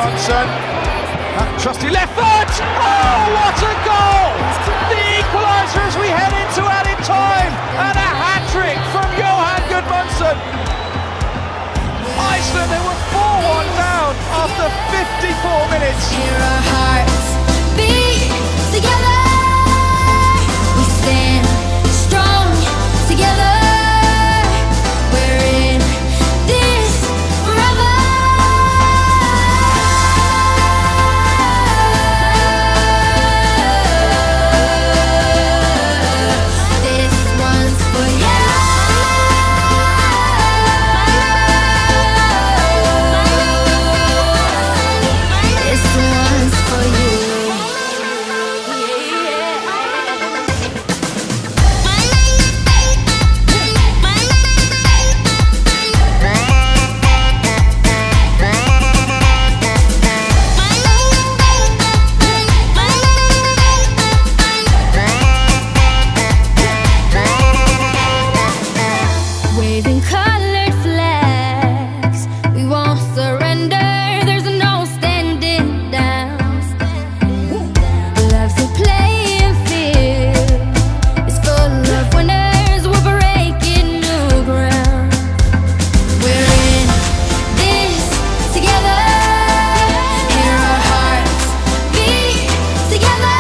Gudmundsson. That trusty left foot! Oh, what a goal! The equaliser as we head into added time, and a hat-trick from Johan Gudmundsson. Iceland, they were 4-1 down after 54 minutes. Hear our hearts beat together. We stand strong together. We're in this forever. This one's for you. This one's for you. Waving colored flags, we won't surrender. There's no standing down. Love's a playing field, it's full of winners. We're breaking new ground. We're in this together. Hear our hearts beat together.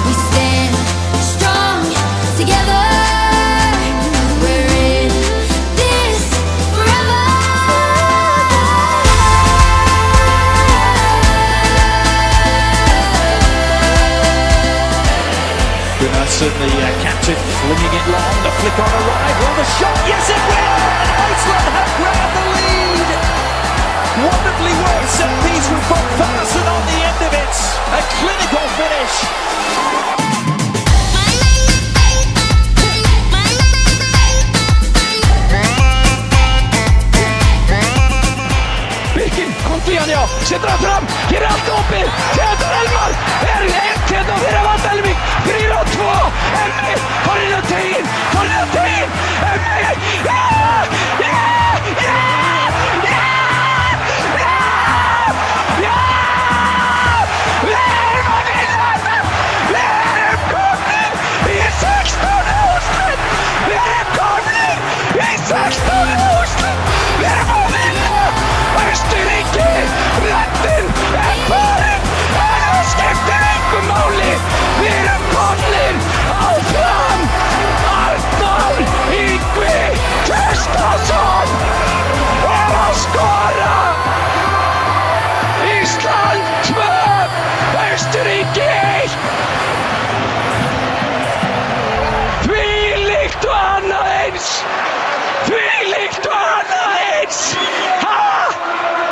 We stand strong together. We're in this forever. Gudmundsson, the captain, flinging it long. The flick on arrival. The shot, yes, it will! And Iceland have grabbed the lead. Wonderfully worked set piece with Bob Ferguson on the end of it. A clinical finish. Birkin, Kontianio, sätter fram, ger allt upp i Theodor Elmar, är 1-1 för Evan 4-2, Emmy, Cornelius Tein, Emmy, ja, ja, ja!